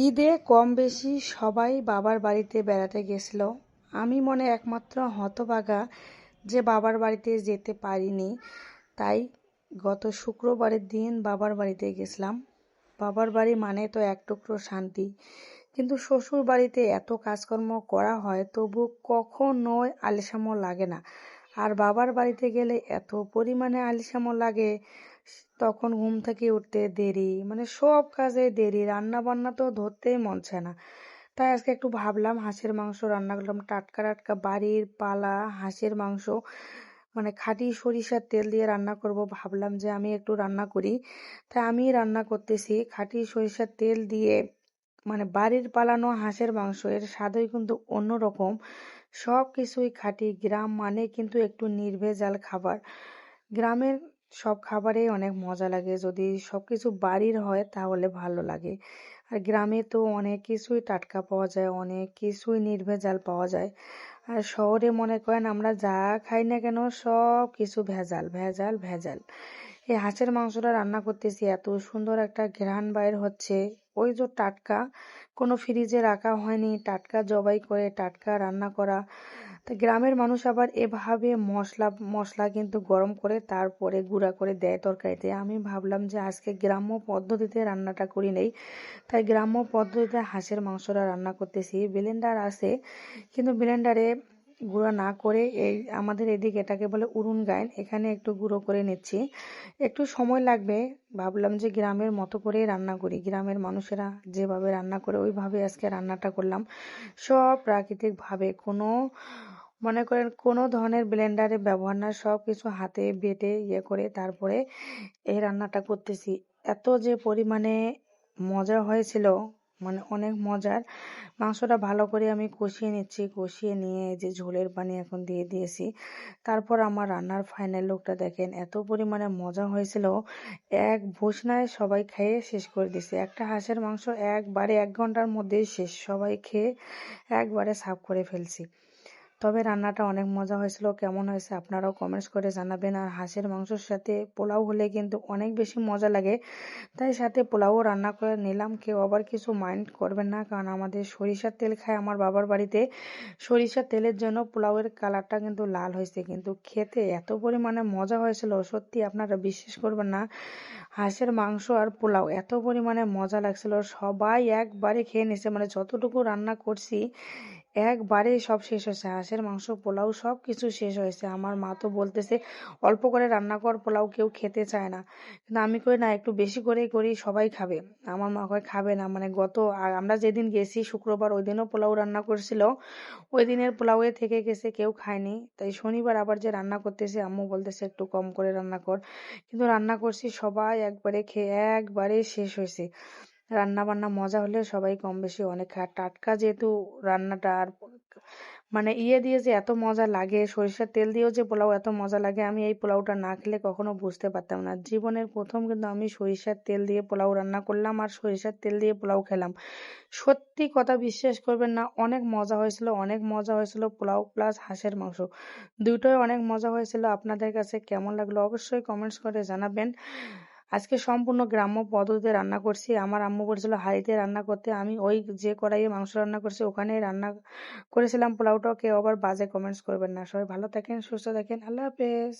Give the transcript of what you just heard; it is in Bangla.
ঈদে কম বেশি সবাই বাবার বাড়িতে বেড়াতে গেছিল। আমি মনে একমাত্র হতভাগা যে বাবার বাড়িতে যেতে পারিনি। তাই গত শুক্রবারের দিন বাবার বাড়িতে গেছিলাম। বাবার বাড়ি মানে তো এক টুকরো শান্তি, কিন্তু শ্বশুর বাড়িতে এত কাজকর্ম করা হয় তবু কখনোই আলিশামো লাগে না। আর বাবার বাড়িতে গেলে এত পরিমাণে আলিশামো লাগে, তখন ঘুম থেকে উঠতে দেরি, মানে সব কাজে দেরি, রান্না বান্না তো ধরতেই মন চায় না। তাই আজকে একটু ভাবলাম হাঁসের মাংস রান্না করলাম, টাটকা টাটকা বাড়ির পালা হাঁসের মাংস, মানে খাঁটি সরিষার তেল দিয়ে রান্না করব। ভাবলাম যে আমি একটু রান্না করি, তাই আমি রান্না করতেছি খাঁটি সরিষার তেল দিয়ে। মানে বাড়ির পালানো হাঁসের মাংস, এর স্বাদই কিন্তু অন্যরকম। সব কিছুই খাঁটি, গ্রাম মানে কিন্তু একটু নির্ভেজাল খাবার। গ্রামের সব খাবারেই অনেক মজা লাগে, যদি সবকিছু বাড়ির হয় তাহলে ভালো লাগে। আর গ্রামে তো অনেক কিছুই টাটকা পাওয়া যায়, অনেক কিছুই নির্ভেজাল পাওয়া যায়। আর শহরে মনে করেন আমরা যা খাই না কেন সব কিছু ভেজাল ভেজাল ভেজাল। এই হাঁসের মাংসটা রান্না করতেছি, এত সুন্দর একটা ঘ্রাণ বাইর হচ্ছে। ওই যে টাটকা, কোনো ফ্রিজে রাখা হয়নি, টাটকা জবাই করে টাটকা রান্না করা। তো গ্রামের মানুষ আবার এভাবে মশলা মশলা কিন্তু গরম করে তারপরে গুঁড়া করে দেয় তরকারিতে। আমি ভাবলাম যে আজকে গ্রাম্য পদ্ধতিতে রান্নাটা করি নেই, তাই গ্রাম্য পদ্ধতিতে হাঁসের মাংসটা রান্না করতেছি। ব্লেন্ডার আছে, কিন্তু ব্লেন্ডারে গুঁড়ো না করে এই আমাদের এদিকে এটাকে বলে উড়ুন গাইন, এখানে একটু গুঁড়ো করে নিচ্ছি। একটু সময় লাগবে। ভাবলাম যে গ্রামের মতো করেই রান্না করি, গ্রামের মানুষেরা যেভাবে রান্না করে ওইভাবে আজকে রান্নাটা করলাম। সব প্রাকৃতিকভাবে, কোনো মনে করেন কোনো ধরনের ব্লেন্ডারে ব্যবহার না, সব কিছু হাতে বেটে ইয়ে করে তারপরে এই রান্নাটা করতেছি। এত যে পরিমাণে মজা হয়েছিল, মানে অনেক মজার। মাংসটা ভালো করে আমি কষিয়ে নিচ্ছি, কষিয়ে নিয়ে এই যে ঝোলের পানি এখন দিয়ে দিয়েছি। তারপর আমার রান্নার ফাইনাল লুকটা দেখেন, এত পরিমাণে মজা হয়েছিল। এক ভোজনায় সবাই খেয়ে শেষ করে দিছে। একটা হাঁসের মাংস একবারে 1 ঘন্টার মধ্যেই শেষ, সবাই খেয়ে একবারে সাফ করে ফেলছি। তবে রান্নাটা অনেক মজা হয়েছিল। কেমন হয়েছে আপনারাও কমেন্টস করে জানাবেন। আর হাঁসের মাংসের সাথে পোলাও হলে কিন্তু অনেক বেশি মজা লাগে, তাই সাথে পোলাও রান্না করে নিলাম। কেউ আবার কিছু মাইন্ড করবেন না, কারণ আমাদের সরিষার তেল খায় আমার বাবার বাড়িতে। সরিষার তেলের জন্য পোলাওয়ের কালারটা কিন্তু লাল হয়েছে, কিন্তু খেতে এত পরিমাণে মজা হয়েছিল, সত্যি আপনারা বিশ্বাস করবেন না। হাঁসের মাংস আর পোলাও এত পরিমাণে মজা লাগছিল, সবাই একবারে খেয়ে নিছে। মানে যতটুকু রান্না করছি একবারে সব শেষ হয়েছে, হাঁসের মাংস পোলাও সব কিছু শেষ হয়েছে। আমার মা তো বলতেছে অল্প করে রান্না কর, পোলাও কেউ খেতে চায় না। কিন্তু আমি কই না, একটু বেশি করেই করি, সবাই খাবে। আমার মা কয় খাবে না, মানে আর আমরা যেদিন গেছি শুক্রবার, ওই দিনও পোলাও রান্না করছিল, ওই দিনের পোলাওয়ে থেকে গেছে, কেউ খায়নি। তাই শনিবার আবার যে রান্না করতেছে, আম্মু বলতেছে একটু কম করে রান্না কর, কিন্তু রান্না করছি সবাই একবারে খেয়ে একবারে শেষ হয়েছে। রান্না বান্না মজা হলে সবাই কম বেশি অনেক খায়। টাটকা যেহেতু রান্নাটা, আর মানে দিয়ে যে এত মজা লাগে, সরিষার তেল দিয়েও যে পোলাও এত মজা লাগে, আমি এই পোলাওটা না খেলে কখনো বুঝতে পারতাম না। জীবনের প্রথম কিন্তু আমি সরিষার তেল দিয়ে পোলাও রান্না করলাম আর সরিষার তেল দিয়ে পোলাও খেলাম। সত্যি কথা বিশ্বাস করবেন না, অনেক মজা হয়েছিল, অনেক মজা হয়েছিল। পোলাও প্লাস হাঁসের মাংস দুটোই অনেক মজা হয়েছিল। আপনাদের কাছে কেমন লাগলো অবশ্যই কমেন্টস করে জানাবেন। আজকে সম্পূর্ণ গ্রাম্য পদ্ধতিতে রান্না করছি। আমার আম্মু বলছিল হাঁড়িতে রান্না করতে, আমি ওই যে কড়াইয়ে মাংস রান্না করছি ওখানেই রান্না করেছিলাম পোলাওটাও। কেউ আবার বাজে কমেন্টস করবেন না। সবাই ভালো থাকেন, সুস্থ থাকেন, আল্লাহ হাফেজ।